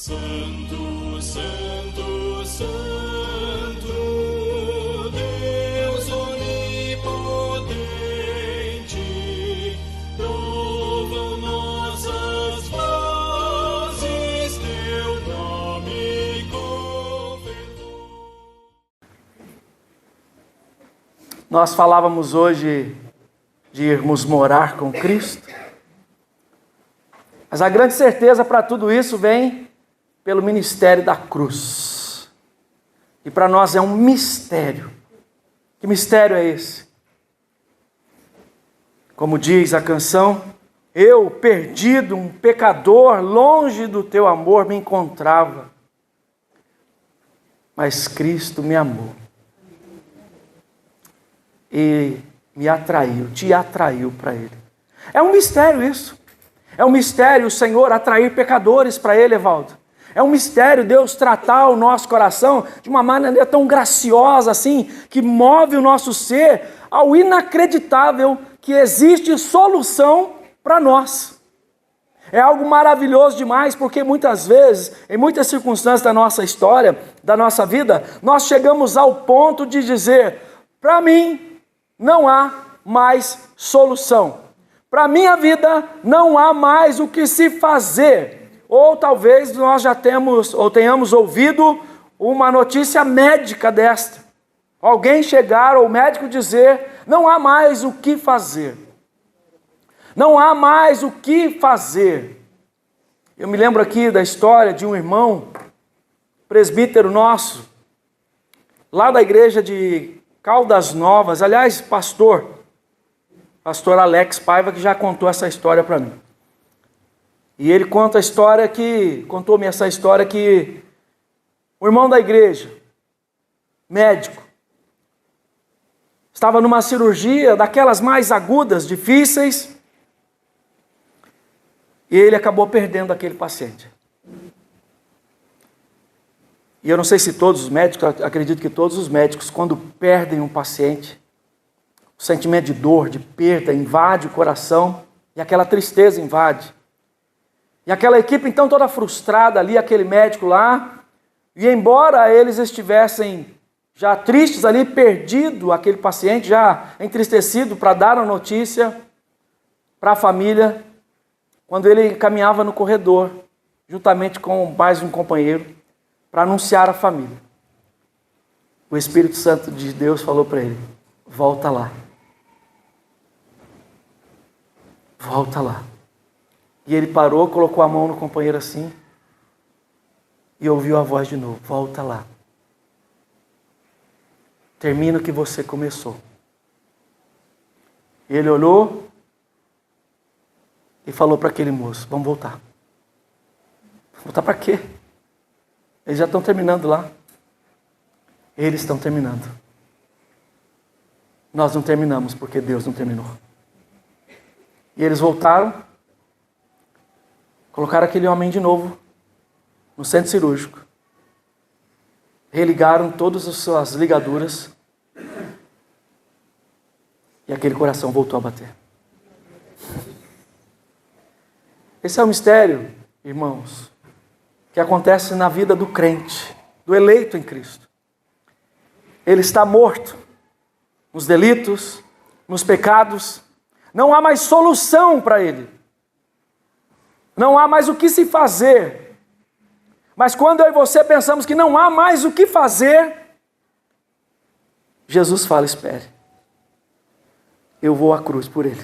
Santo, Santo, Santo, Deus onipotente, louvam nossas vozes, teu nome confessou. Nós falávamos hoje de irmos morar com Cristo, mas a grande certeza para tudo isso vem pelo ministério da cruz. E para nós é um mistério. Que mistério é esse? Como diz a canção, eu, perdido, um pecador, longe do teu amor me encontrava, mas Cristo me amou e me atraiu, te atraiu para Ele. É um mistério isso. É um mistério o Senhor atrair pecadores para Ele, Evaldo. É um mistério Deus tratar o nosso coração de uma maneira tão graciosa assim, que move o nosso ser ao inacreditável que existe solução para nós. É algo maravilhoso demais, porque muitas vezes, em muitas circunstâncias da nossa história, da nossa vida, nós chegamos ao ponto de dizer, para mim não há mais solução. Para minha vida não há mais o que se fazer. Ou talvez nós já tenhamos ouvido uma notícia médica desta. Alguém chegar ou o médico dizer, não há mais o que fazer. Não há mais o que fazer. Eu me lembro aqui da história de um irmão, presbítero nosso, lá da igreja de Caldas Novas, aliás, pastor Alex Paiva, que já contou essa história para mim. E ele contou-me essa história que o irmão da igreja, médico, estava numa cirurgia daquelas mais agudas, difíceis, e ele acabou perdendo aquele paciente. E eu não sei se todos os médicos, acredito que todos os médicos, quando perdem um paciente, o sentimento de dor, de perda, invade o coração, e aquela tristeza invade. E aquela equipe então toda frustrada ali, aquele médico lá, e embora eles estivessem já tristes ali, perdido aquele paciente, já entristecido para dar a notícia para a família, quando ele caminhava no corredor, juntamente com mais um companheiro, para anunciar à família, o Espírito Santo de Deus falou para ele, volta lá. Volta lá. E ele parou, colocou a mão no companheiro assim e ouviu a voz de novo. Volta lá. Termina o que você começou. E ele olhou e falou para aquele moço, vamos voltar. Voltar para quê? Eles já estão terminando lá. Eles estão terminando. Nós não terminamos porque Deus não terminou. E eles voltaram, colocaram aquele homem de novo no centro cirúrgico, religaram todas as suas ligaduras e aquele coração voltou a bater. Esse é o mistério, irmãos, que acontece na vida do crente, do eleito em Cristo. Ele está morto nos delitos, nos pecados. Não há mais solução para ele. Não há mais o que se fazer. Mas quando eu e você pensamos que não há mais o que fazer, Jesus fala, espere. Eu vou à cruz por ele.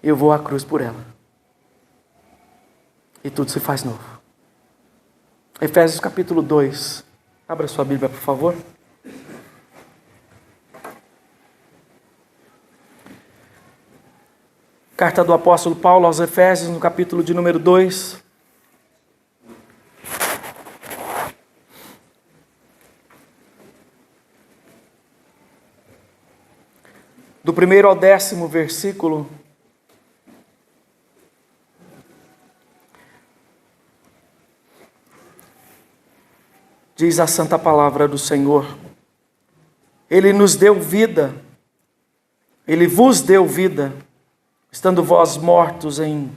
Eu vou à cruz por ela. E tudo se faz novo. Efésios capítulo 2. Abra sua Bíblia, por favor. Carta do apóstolo Paulo aos Efésios, no capítulo de número 2. Do 1º ao 10º versículo. Diz a santa palavra do Senhor. Ele nos deu vida. Ele vos deu vida, estando vós mortos em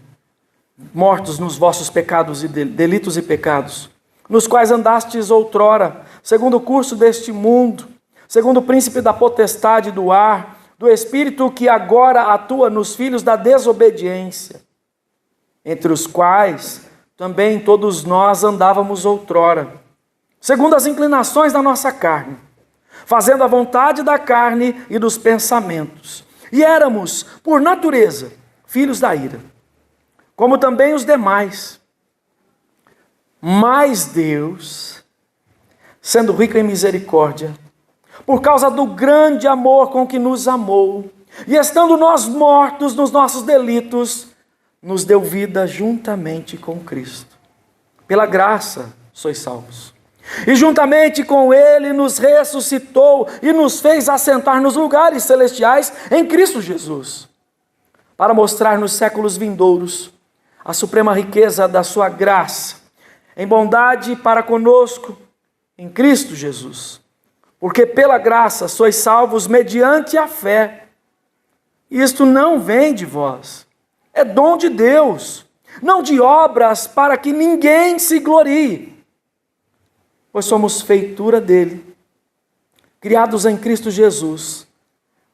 mortos nos vossos pecados e delitos e pecados, nos quais andastes outrora, segundo o curso deste mundo, segundo o príncipe da potestade do ar, do espírito que agora atua nos filhos da desobediência, entre os quais também todos nós andávamos outrora, segundo as inclinações da nossa carne, fazendo a vontade da carne e dos pensamentos. E éramos, por natureza, filhos da ira, como também os demais. Mas Deus, sendo rico em misericórdia, por causa do grande amor com que nos amou, e estando nós mortos nos nossos delitos, nos deu vida juntamente com Cristo. Pela graça sois salvos. E juntamente com Ele nos ressuscitou e nos fez assentar nos lugares celestiais em Cristo Jesus, para mostrar nos séculos vindouros a suprema riqueza da sua graça, em bondade para conosco em Cristo Jesus. Porque pela graça sois salvos mediante a fé. E isto não vem de vós, é dom de Deus, não de obras para que ninguém se glorie. Pois somos feitura dele, criados em Cristo Jesus,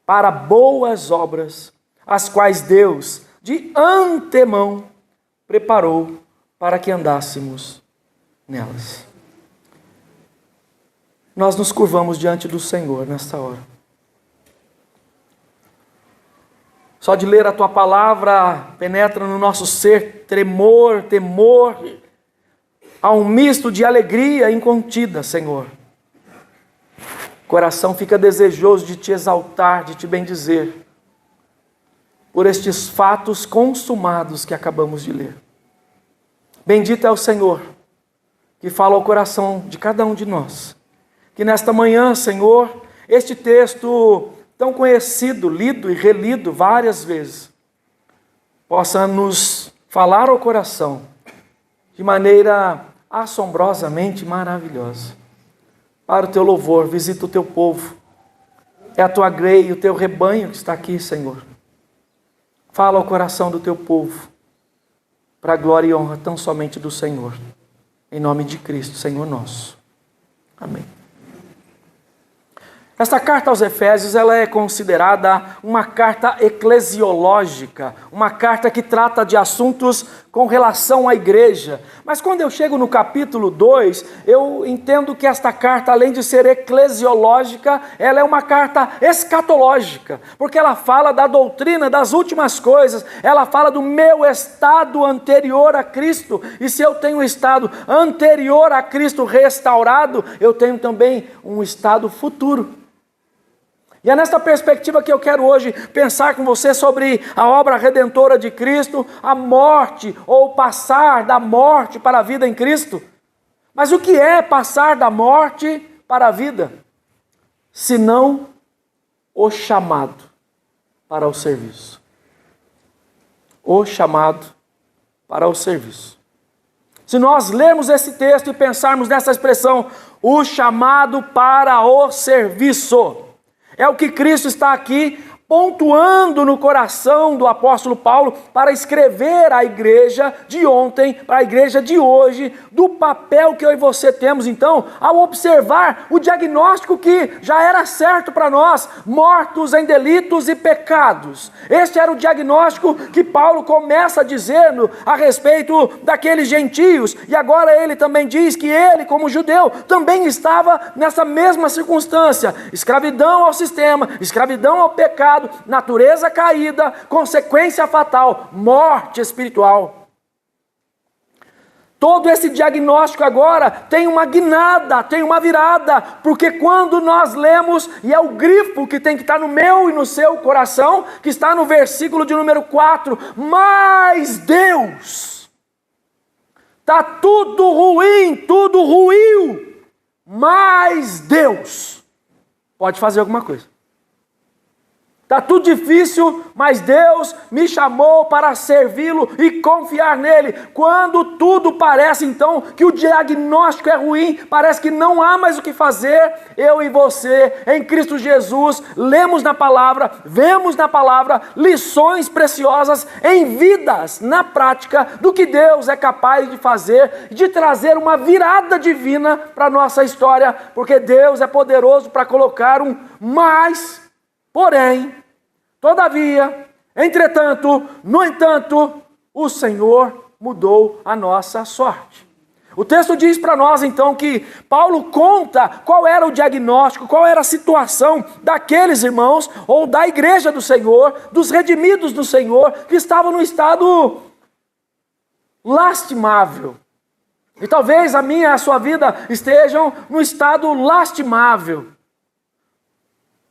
para boas obras, as quais Deus, de antemão, preparou para que andássemos nelas. Nós nos curvamos diante do Senhor nesta hora. Só de ler a tua palavra penetra no nosso ser tremor, temor, há um misto de alegria incontida, Senhor. O coração fica desejoso de te exaltar, de te bendizer, por estes fatos consumados que acabamos de ler. Bendito é o Senhor, que fala ao coração de cada um de nós. Que nesta manhã, Senhor, este texto tão conhecido, lido e relido várias vezes, possa nos falar ao coração de maneira assombrosamente maravilhosa. Para o teu louvor, visita o teu povo. É a tua grei, o teu rebanho que está aqui, Senhor. Fala ao coração do teu povo, para a glória e honra tão somente do Senhor. Em nome de Cristo, Senhor nosso. Amém. Esta carta aos Efésios, ela é considerada uma carta eclesiológica, uma carta que trata de assuntos com relação à igreja. Mas quando eu chego no capítulo 2, eu entendo que esta carta, além de ser eclesiológica, ela é uma carta escatológica, porque ela fala da doutrina das últimas coisas, ela fala do meu estado anterior a Cristo, e se eu tenho um estado anterior a Cristo restaurado, eu tenho também um estado futuro. E é nesta perspectiva que eu quero hoje pensar com você sobre a obra redentora de Cristo, a morte ou passar da morte para a vida em Cristo. Mas o que é passar da morte para a vida? Senão o chamado para o serviço. O chamado para o serviço. Se nós lermos esse texto e pensarmos nessa expressão, o chamado para o serviço, é o que Cristo está aqui pontuando no coração do apóstolo Paulo para escrever à igreja de ontem, para a igreja de hoje, do papel que eu e você temos então, ao observar o diagnóstico que já era certo para nós, mortos em delitos e pecados. Este era o diagnóstico que Paulo começa dizendo a respeito daqueles gentios, e agora ele também diz que ele, como judeu, também estava nessa mesma circunstância, escravidão ao sistema, escravidão ao pecado, natureza caída, consequência fatal, morte espiritual. Todo esse diagnóstico agora tem uma guinada, tem uma virada, porque quando nós lemos, e é o grifo que tem que estar no meu e no seu coração, que está no versículo de número 4, mas Deus, está tudo ruim, tudo ruiu, mas Deus pode fazer alguma coisa. Está tudo difícil, mas Deus me chamou para servi-lo e confiar nele. Quando tudo parece então que o diagnóstico é ruim, parece que não há mais o que fazer, eu e você, em Cristo Jesus, lemos na palavra, vemos na palavra lições preciosas em vidas, na prática, do que Deus é capaz de fazer, de trazer uma virada divina para a nossa história, porque Deus é poderoso para colocar um mais. Porém, todavia, entretanto, no entanto, o Senhor mudou a nossa sorte. O texto diz para nós então que Paulo conta qual era o diagnóstico, qual era a situação daqueles irmãos, ou da igreja do Senhor, dos redimidos do Senhor, que estavam no estado lastimável. E talvez a minha e a sua vida estejam no estado lastimável.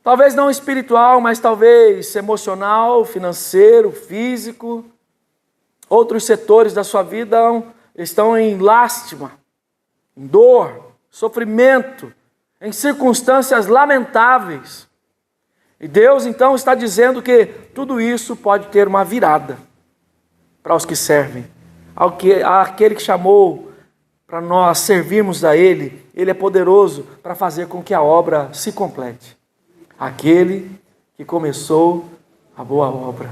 Talvez não espiritual, mas talvez emocional, financeiro, físico. Outros setores da sua vida estão em lástima, em dor, sofrimento, em circunstâncias lamentáveis. E Deus então está dizendo que tudo isso pode ter uma virada para os que servem. Aquele que chamou para nós servirmos a Ele, Ele é poderoso para fazer com que a obra se complete. Aquele que começou a boa obra,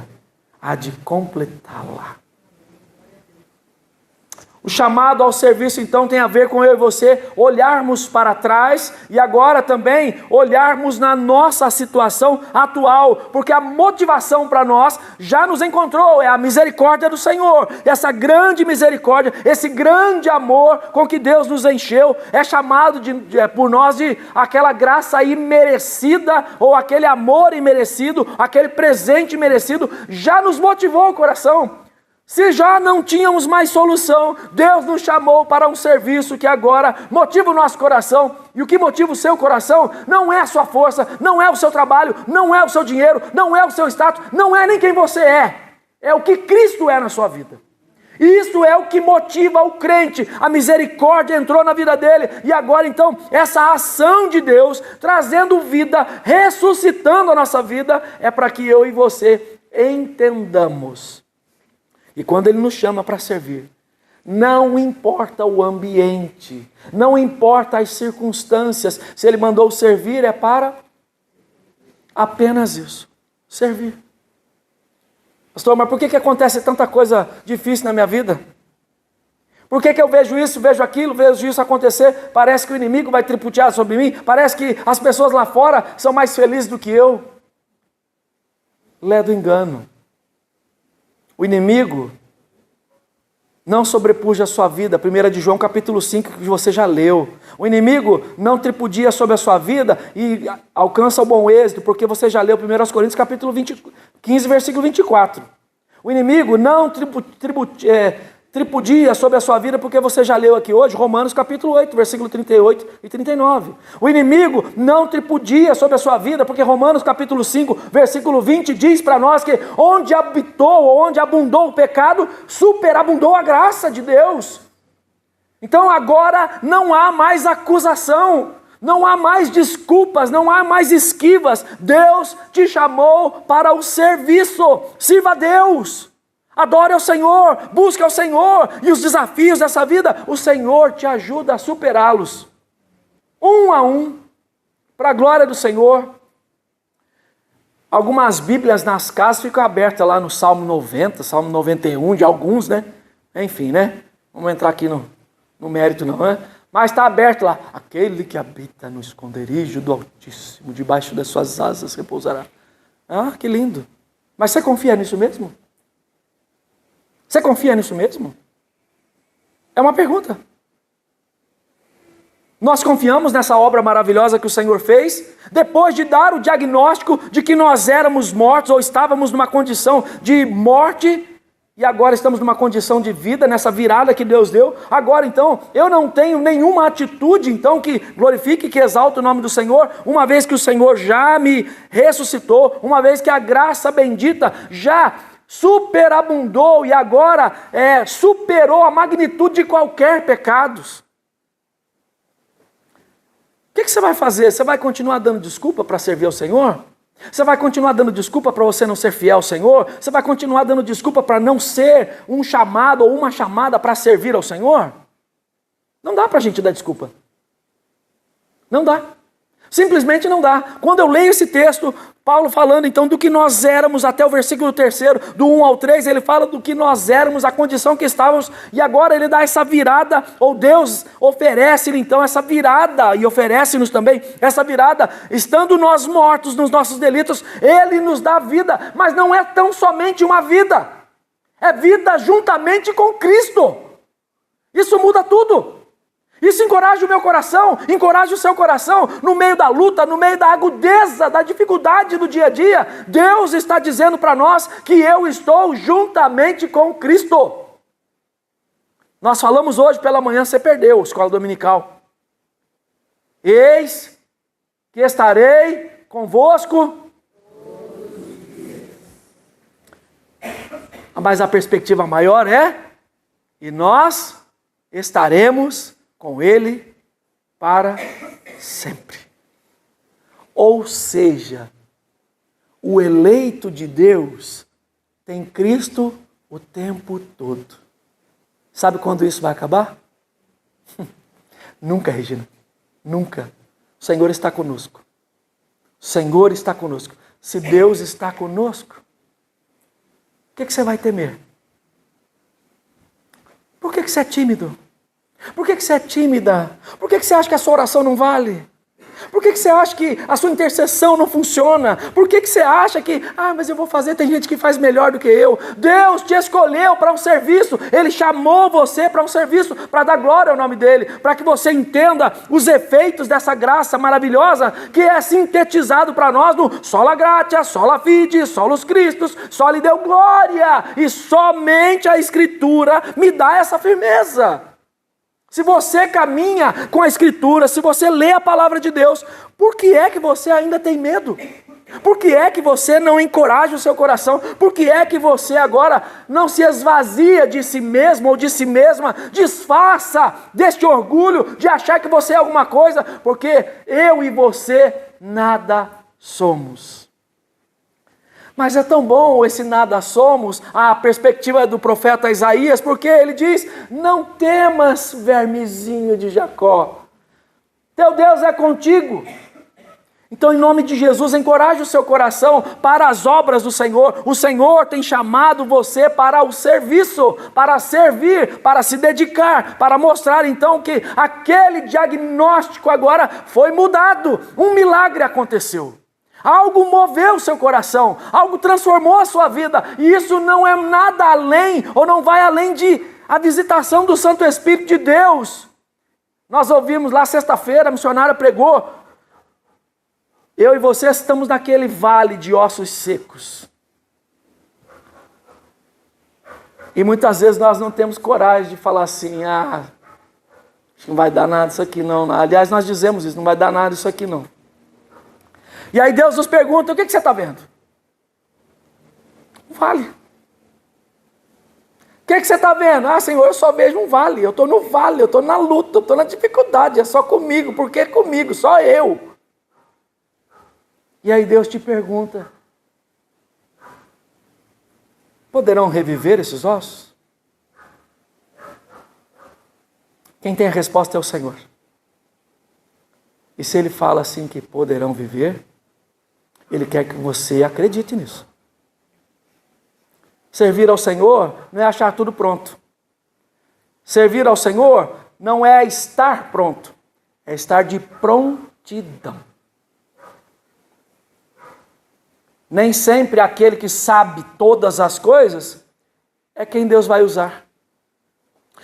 há de completá-la. O chamado ao serviço então tem a ver com eu e você olharmos para trás e agora também olharmos na nossa situação atual, porque a motivação para nós já nos encontrou, é a misericórdia do Senhor, essa grande misericórdia, esse grande amor com que Deus nos encheu, é chamado por nós de aquela graça imerecida, ou aquele amor imerecido, aquele presente imerecido, já nos motivou o coração. Se já não tínhamos mais solução, Deus nos chamou para um serviço que agora motiva o nosso coração. E o que motiva o seu coração não é a sua força, não é o seu trabalho, não é o seu dinheiro, não é o seu status, não é nem quem você é. É o que Cristo é na sua vida. E isso é o que motiva o crente. A misericórdia entrou na vida dele. E agora então, essa ação de Deus, trazendo vida, ressuscitando a nossa vida, é para que eu e você entendamos. E quando Ele nos chama para servir, não importa o ambiente, não importa as circunstâncias, se Ele mandou servir é para apenas isso, servir. Pastor, mas por que acontece tanta coisa difícil na minha vida? Por que eu vejo isso, vejo aquilo, vejo isso acontecer? Parece que o inimigo vai tripudiar sobre mim, parece que as pessoas lá fora são mais felizes do que eu. Lé do engano. O inimigo não sobrepuja a sua vida. 1 de João capítulo 5, que você já leu. O inimigo não tripudia sobre a sua vida e alcança o bom êxito, porque você já leu 1 Coríntios capítulo 15, versículo 24. O inimigo não tripudia sobre a sua vida, porque você já leu aqui hoje, Romanos capítulo 8, versículo 38 e 39. O inimigo não tripudia sobre a sua vida, porque Romanos capítulo 5, versículo 20 diz para nós que onde habitou, onde abundou o pecado, superabundou a graça de Deus. Então agora não há mais acusação, não há mais desculpas, não há mais esquivas. Deus te chamou para o serviço, sirva a Deus. Adore ao Senhor, busque ao Senhor, e os desafios dessa vida, o Senhor te ajuda a superá-los, um a um, para a glória do Senhor. Algumas Bíblias nas casas ficam abertas lá no Salmo 90, Salmo 91, de alguns, né? Enfim, né? Vamos entrar aqui no mérito não, né? Mas está aberto lá, aquele que habita no esconderijo do Altíssimo, debaixo das suas asas repousará. Ah, que lindo! Mas você confia nisso mesmo? Você confia nisso mesmo? É uma pergunta. Nós confiamos nessa obra maravilhosa que o Senhor fez, depois de dar o diagnóstico de que nós éramos mortos, ou estávamos numa condição de morte, e agora estamos numa condição de vida, nessa virada que Deus deu. Agora então, eu não tenho nenhuma atitude então que glorifique, que exalte o nome do Senhor, uma vez que o Senhor já me ressuscitou, uma vez que a graça bendita já superabundou e agora superou a magnitude de qualquer pecado. O que você vai fazer? Você vai continuar dando desculpa para servir ao Senhor? Você vai continuar dando desculpa para você não ser fiel ao Senhor? Você vai continuar dando desculpa para não ser um chamado ou uma chamada para servir ao Senhor? Não dá para a gente dar desculpa. Não dá. Simplesmente não dá. Quando eu leio esse texto, Paulo falando então do que nós éramos, até o versículo 3, do 1 ao 3, ele fala do que nós éramos, a condição que estávamos, e agora ele dá essa virada, ou Deus oferece-lhe então essa virada, e oferece-nos também essa virada, estando nós mortos nos nossos delitos, ele nos dá vida, mas não é tão somente uma vida, é vida juntamente com Cristo. Isso muda tudo. Isso encoraja o meu coração, encoraja o seu coração, no meio da luta, no meio da agudeza, da dificuldade do dia a dia. Deus está dizendo para nós que eu estou juntamente com Cristo. Nós falamos hoje pela manhã, você perdeu a escola dominical. Eis que estarei convosco. Mas a perspectiva maior é, e nós estaremos com Ele para sempre. Ou seja, o eleito de Deus tem Cristo o tempo todo. Sabe quando isso vai acabar? Nunca, Regina. Nunca. O Senhor está conosco. O Senhor está conosco. Se Deus está conosco, o que você vai temer? Por que você é tímido? Por que você é tímida? Por que você acha que a sua oração não vale? Por que você acha que a sua intercessão não funciona? Por que você acha que, mas eu vou fazer, tem gente que faz melhor do que eu? Deus te escolheu para um serviço, Ele chamou você para um serviço, para dar glória ao nome dEle, para que você entenda os efeitos dessa graça maravilhosa, que é sintetizado para nós no sola gratia, sola fide, solus Christus, só lhe deu glória, e somente a Escritura me dá essa firmeza. Se você caminha com a Escritura, se você lê a palavra de Deus, por que é que você ainda tem medo? Por que é que você não encoraja o seu coração? Por que é que você agora não se esvazia de si mesmo ou de si mesma? Desfaça deste orgulho de achar que você é alguma coisa, porque eu e você nada somos. Mas é tão bom esse nada somos, a perspectiva do profeta Isaías, porque ele diz, não temas, vermezinho de Jacó, teu Deus é contigo. Então, em nome de Jesus, encoraje o seu coração para as obras do Senhor. O Senhor tem chamado você para o serviço, para servir, para se dedicar, para mostrar então que aquele diagnóstico agora foi mudado, um milagre aconteceu. Algo moveu o seu coração, algo transformou a sua vida, e isso não é nada além, ou não vai além de a visitação do Santo Espírito de Deus. Nós ouvimos lá sexta-feira, a missionária pregou, eu e você estamos naquele vale de ossos secos. E muitas vezes nós não temos coragem de falar assim, acho que não vai dar nada isso aqui não. Aliás, nós dizemos isso, não vai dar nada isso aqui não. E aí Deus nos pergunta, o que você está vendo? Um vale. O que você está vendo? Senhor, eu só vejo um vale, eu estou no vale, eu estou na luta, eu estou na dificuldade, é só comigo, por que comigo? Só eu. E aí Deus te pergunta, poderão reviver esses ossos? Quem tem a resposta é o Senhor. E se Ele fala assim que poderão viver, Ele quer que você acredite nisso. Servir ao Senhor não é achar tudo pronto. Servir ao Senhor não é estar pronto, é estar de prontidão. Nem sempre aquele que sabe todas as coisas é quem Deus vai usar.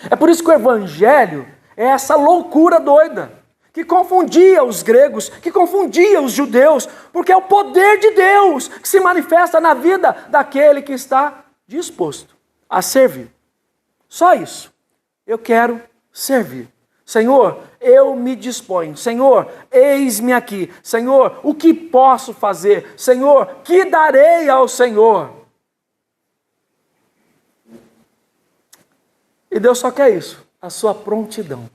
É por isso que o Evangelho é essa loucura doida, que confundia os gregos, que confundia os judeus, porque é o poder de Deus que se manifesta na vida daquele que está disposto a servir. Só isso. Eu quero servir. Senhor, eu me disponho. Senhor, eis-me aqui. Senhor, o que posso fazer? Senhor, que darei ao Senhor? E Deus só quer isso, a sua prontidão.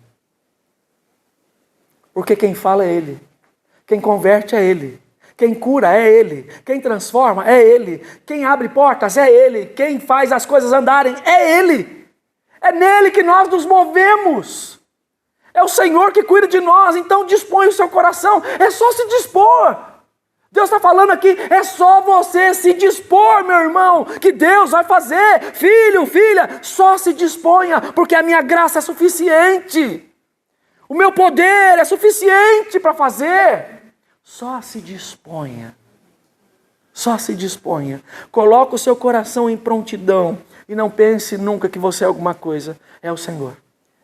Porque quem fala é Ele, quem converte é Ele, Quem cura é Ele. Quem transforma é Ele. Quem abre portas é Ele. Quem faz as coisas andarem é Ele. É nele que nós nos movemos. É o Senhor que cuida de nós. Então dispõe o seu coração. É só se dispor. Deus está falando aqui, é só você se dispor, meu irmão, que Deus vai fazer. Filho, filha, só se disponha, porque a minha graça é suficiente. O meu poder é suficiente para fazer. Só se disponha. Só se disponha. Coloque o seu coração em prontidão e não pense nunca que você é alguma coisa. É o Senhor.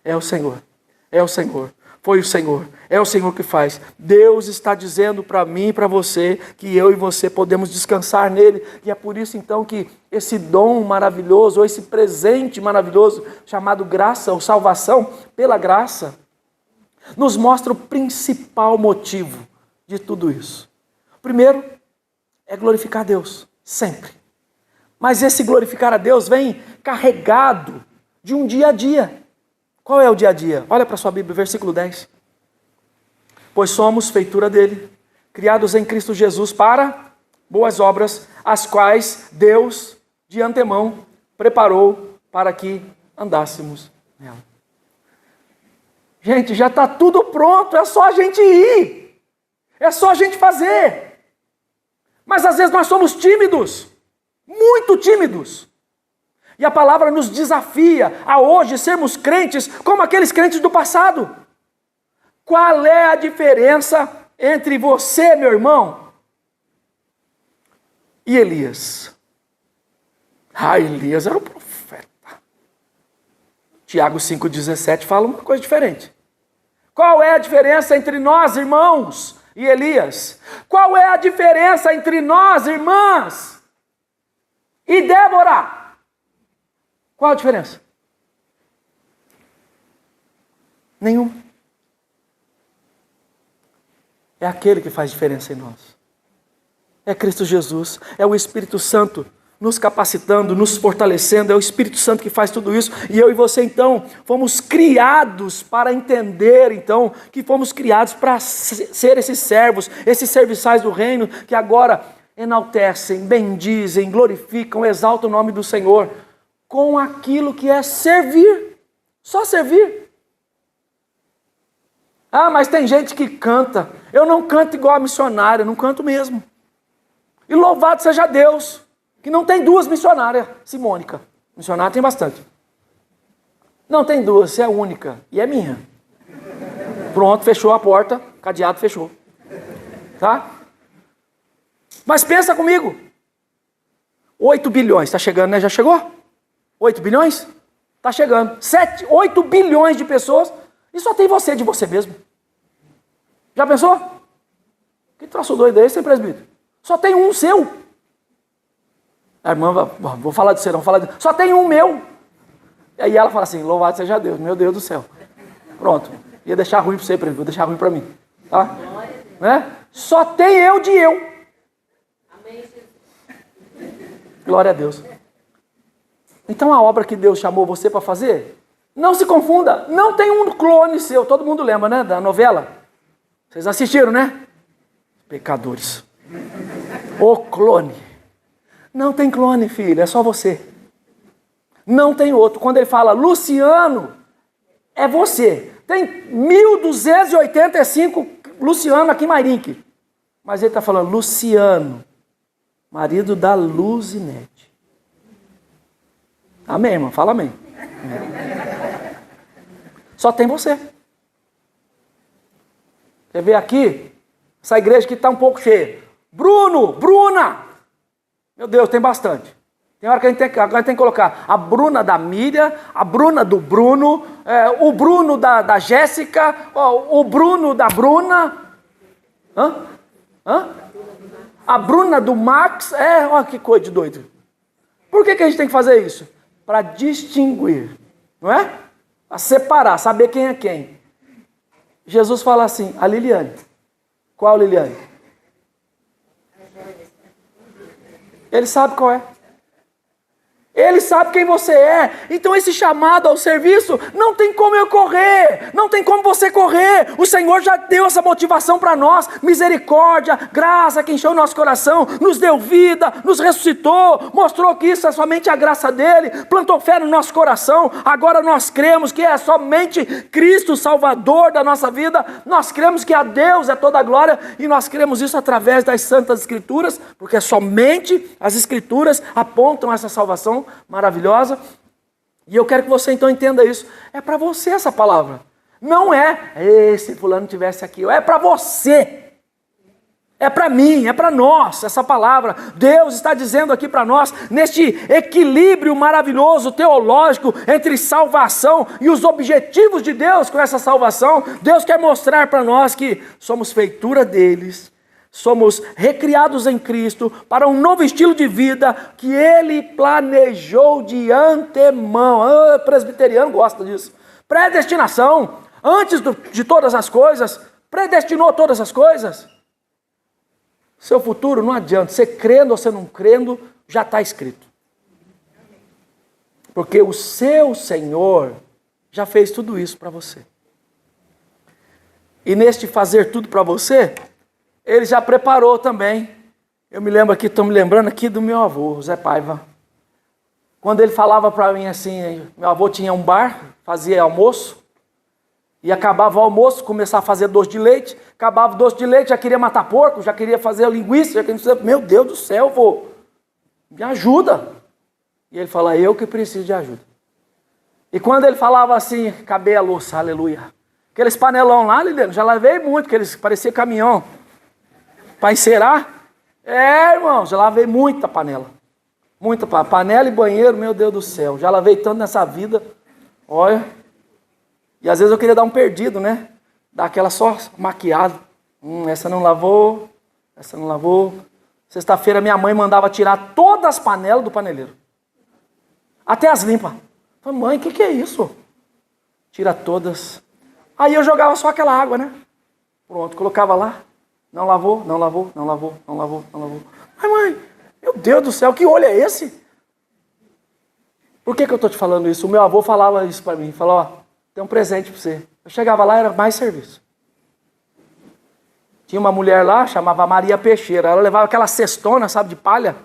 É o Senhor. É o Senhor. Foi o Senhor. É o Senhor que faz. Deus está dizendo para mim e para você que eu e você podemos descansar nele. E é por isso então que esse dom maravilhoso, ou esse presente maravilhoso, chamado graça ou salvação pela graça, nos mostra o principal motivo de tudo isso. Primeiro, é glorificar a Deus, sempre. Mas esse glorificar a Deus vem carregado de um dia a dia. Qual é o dia a dia? Olha para a sua Bíblia, versículo 10. Pois somos feitura dele, criados em Cristo Jesus para boas obras, as quais Deus de antemão preparou para que andássemos nela. Gente, já está tudo pronto, é só a gente ir. É só a gente fazer. Mas às vezes nós somos tímidos, muito tímidos. E a palavra nos desafia a hoje sermos crentes como aqueles crentes do passado. Qual é a diferença entre você, meu irmão, e Elias? Elias era o profeta. Tiago 5,17 fala uma coisa diferente. Qual é a diferença entre nós, irmãos, e Elias? Qual é a diferença entre nós, irmãs, e Débora? Qual a diferença? Nenhuma. É aquele que faz diferença em nós. É Cristo Jesus, é o Espírito Santo nos capacitando, nos fortalecendo, é o Espírito Santo que faz tudo isso. E eu e você então fomos criados para entender então que fomos criados para ser esses servos, esses serviçais do reino que agora enaltecem, bendizem, glorificam, exaltam o nome do Senhor com aquilo que é servir, só servir. Mas tem gente que canta. Eu não canto igual a missionária, não canto mesmo. E louvado seja Deus, que não tem duas missionárias, Simônica. Missionária tem bastante. Não tem duas, você é única, e é minha. Pronto, fechou a porta, cadeado fechou. Tá? Mas pensa comigo. 8 bilhões, está chegando, né? Já chegou? 8 bilhões? Está chegando. 8 bilhões de pessoas e só tem você de você mesmo. Já pensou? Que troço doido é esse, hein, presbítero? Só tem um seu. A irmã, vou falar de você, não vou falar de... Só tem um meu. E aí ela fala assim, louvado seja Deus, meu Deus do céu. Pronto. Ia deixar ruim para você, presbítero, vou deixar ruim para mim. Tá? Né? Só tem eu de eu. Glória a Deus. Então a obra que Deus chamou você para fazer, não se confunda, não tem um clone seu. Todo mundo lembra, né, da novela? Vocês assistiram, né? Pecadores. O clone. Não tem clone, filho, é só você. Não tem outro. Quando ele fala Luciano, é você. Tem 1285 Luciano aqui em Mairink. Mas ele está falando Luciano, marido da Luzinete. Amém, irmão? Fala amém. Só tem você. Quer ver aqui? Essa igreja aqui está um pouco cheia. Bruno, Bruna. Meu Deus, tem bastante. Tem hora que a gente tem que colocar a Bruna da Miriam, a Bruna do Bruno, o Bruno da Jéssica, o Bruno da Bruna. A Bruna do Max. Olha que coisa de doido. Por que a gente tem que fazer isso? Para distinguir, não é? Para separar, saber quem é quem. Jesus fala assim, a Liliane. Qual Liliane? Ele sabe qual é. Ele sabe quem você é. Então esse chamado ao serviço, não tem como eu correr, não tem como você correr. O Senhor já deu essa motivação para nós, misericórdia, graça que encheu o nosso coração, nos deu vida, nos ressuscitou, mostrou que isso é somente a graça dele, plantou fé no nosso coração. Agora nós cremos que é somente Cristo o Salvador da nossa vida, nós cremos que a Deus é toda a glória, e nós cremos isso através das Santas Escrituras, porque somente as Escrituras apontam essa salvação maravilhosa. E eu quero que você então entenda isso. É para você essa palavra. Não é, se fulano tivesse aqui. É para você. É para mim, é para nós essa palavra. Deus está dizendo aqui para nós, neste equilíbrio maravilhoso teológico entre salvação e os objetivos de Deus com essa salvação. Deus quer mostrar para nós que somos feitura deles, somos recriados em Cristo para um novo estilo de vida que Ele planejou de antemão. Presbiteriano gosta disso. Predestinação. Antes de todas as coisas, predestinou todas as coisas. Seu futuro não adianta, você crendo ou você não crendo, já está escrito. Porque o seu Senhor já fez tudo isso para você. E neste fazer tudo para você, Ele já preparou também. Eu me lembro aqui, estou me lembrando aqui do meu avô, Zé Paiva. Quando ele falava para mim assim, meu avô tinha um bar, fazia almoço, e acabava o almoço, começava a fazer doce de leite, acabava o doce de leite, já queria matar porco, já queria fazer linguiça, já queria... Meu Deus do céu, vô, me ajuda. E ele fala, eu que preciso de ajuda. E quando ele falava assim, acabei a louça, aleluia. Aqueles panelão lá, Liliano, já lavei muito, que eles pareciam caminhão. Para encerar? Irmão, já lavei muita panela. Muita panela e banheiro, meu Deus do céu. Já lavei tanto nessa vida, olha... E às vezes eu queria dar um perdido, né? Dar aquela só maquiada. Essa não lavou, essa não lavou. Sexta-feira minha mãe mandava tirar todas as panelas do paneleiro. Até as limpas. Falei, mãe, o que é isso? Tira todas. Aí eu jogava só aquela água, né? Pronto, colocava lá. Não lavou, não lavou, não lavou, não lavou, não lavou. Ai, mãe, meu Deus do céu, que olho é esse? Por que eu estou te falando isso? O meu avô falava isso para mim. Falou, ó. Tem um presente para você. Eu chegava lá, era mais serviço. Tinha uma mulher lá, chamava Maria Peixeira. Ela levava aquela cestona, sabe, de palha.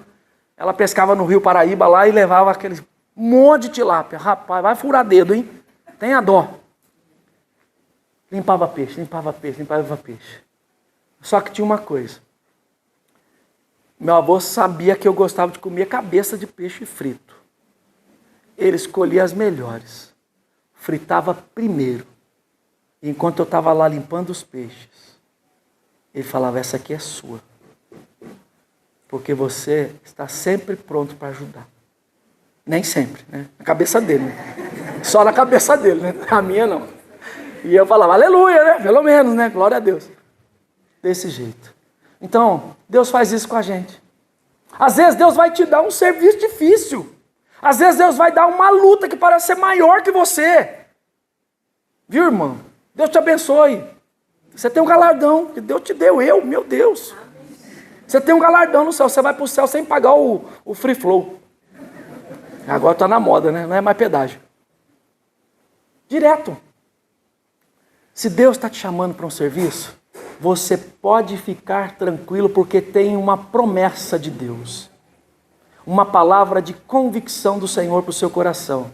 Ela pescava no Rio Paraíba lá e levava aquele monte de tilápia. Rapaz, vai furar dedo, hein? Tenha dó. Limpava peixe, limpava peixe, limpava peixe. Só que tinha uma coisa. Meu avô sabia que eu gostava de comer cabeça de peixe frito. Ele escolhia as melhores. Fritava primeiro. Enquanto eu estava lá limpando os peixes, ele falava, essa aqui é sua. Porque você está sempre pronto para ajudar. Nem sempre, né? Na cabeça dele. Né? Só na cabeça dele, né? A minha não. E eu falava, aleluia, né? Pelo menos, né? Glória a Deus. Desse jeito. Então, Deus faz isso com a gente. Às vezes Deus vai te dar um serviço difícil. Às vezes Deus vai dar uma luta que parece ser maior que você. Viu, irmão? Deus te abençoe. Você tem um galardão que Deus te deu, meu Deus. Você tem um galardão no céu. Você vai para o céu sem pagar o free flow. Agora está na moda, né? Não é mais pedágio. Direto. Se Deus está te chamando para um serviço, você pode ficar tranquilo porque tem uma promessa de Deus. Uma palavra de convicção do Senhor para o seu coração.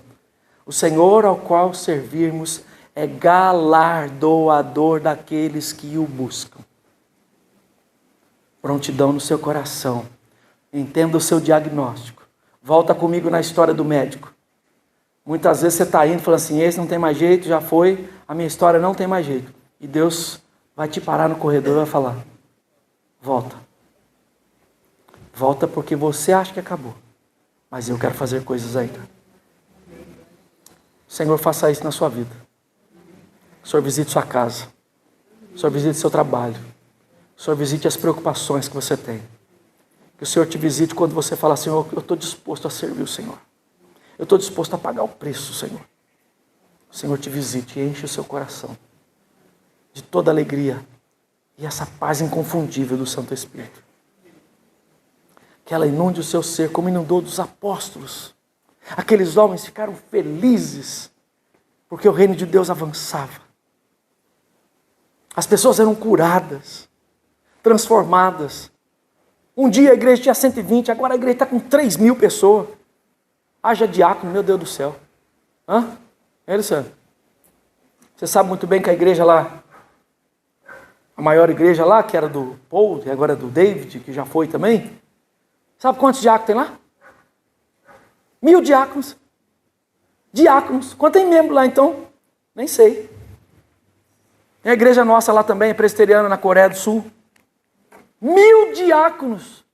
O Senhor ao qual servirmos é galardoador daqueles que o buscam. Prontidão no seu coração. Entenda o seu diagnóstico. Volta comigo na história do médico. Muitas vezes você está indo e fala assim, esse não tem mais jeito, já foi, a minha história não tem mais jeito. E Deus vai te parar no corredor e vai falar, volta. Volta porque você acha que acabou. Mas eu quero fazer coisas ainda. O Senhor faça isso na sua vida. O Senhor visite sua casa. O Senhor visite seu trabalho. O Senhor visite as preocupações que você tem. Que o Senhor te visite quando você fala, Senhor, eu estou disposto a servir o Senhor. Eu estou disposto a pagar o preço, Senhor. O Senhor te visite e enche o seu coração de toda alegria e essa paz inconfundível do Santo Espírito. Que ela inunde o seu ser como inundou dos apóstolos. Aqueles homens ficaram felizes, porque o reino de Deus avançava. As pessoas eram curadas, transformadas. Um dia a igreja tinha 120, agora a igreja está com 3.000 pessoas. Haja diácono, meu Deus do céu. Hã? Luciano? Você sabe muito bem que a igreja lá, a maior igreja lá, que era do Paul, e agora é do David, que já foi também. Sabe quantos diáconos tem lá? 1.000 diáconos. Diáconos. Quanto tem membro lá então? Nem sei. Tem a igreja nossa lá também, presbiteriana na Coreia do Sul. 1.000 diáconos.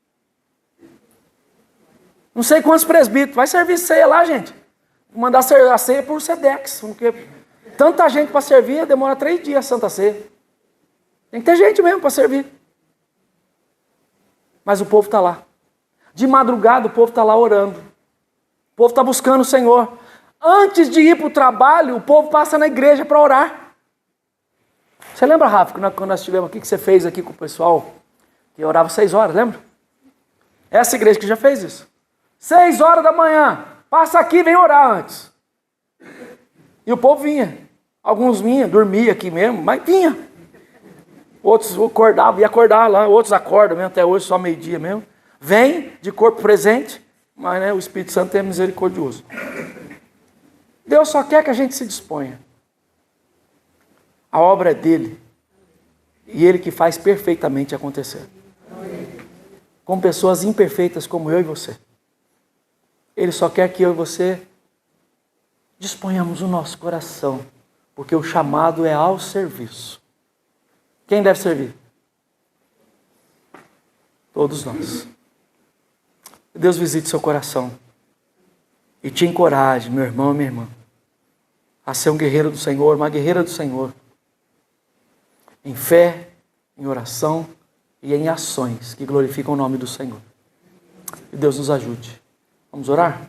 Não sei quantos presbíteros. Vai servir ceia lá, gente. Vou mandar a ceia por Sedex. Porque tanta gente para servir, demora 3 dias a Santa Ceia. Tem que ter gente mesmo para servir. Mas o povo está lá. De madrugada o povo está lá orando. O povo está buscando o Senhor. Antes de ir para o trabalho, o povo passa na igreja para orar. Você lembra, Rafa, quando nós estivemos aqui, que você fez aqui com o pessoal, que orava 6 horas, lembra? Essa igreja que já fez isso. 6 horas da manhã, passa aqui e vem orar antes. E o povo vinha. Alguns vinham, dormia aqui mesmo, mas vinha. Outros acordavam, ia acordar lá, outros acordam mesmo, até hoje, só meio-dia mesmo. Vem de corpo presente, mas né, o Espírito Santo é misericordioso. Deus só quer que a gente se disponha. A obra é dele. E ele que faz perfeitamente acontecer. Com pessoas imperfeitas como eu e você. Ele só quer que eu e você disponhamos o nosso coração. Porque o chamado é ao serviço. Quem deve servir? Todos nós. Deus visite seu coração. E te encoraje, meu irmão e minha irmã, a ser um guerreiro do Senhor, uma guerreira do Senhor. Em fé, em oração e em ações que glorificam o nome do Senhor. Que Deus nos ajude. Vamos orar?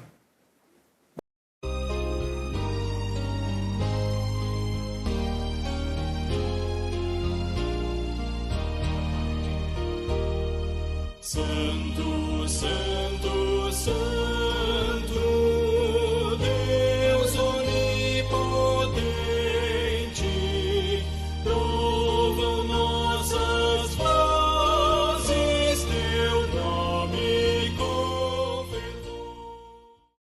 Santo, Santo, Santo.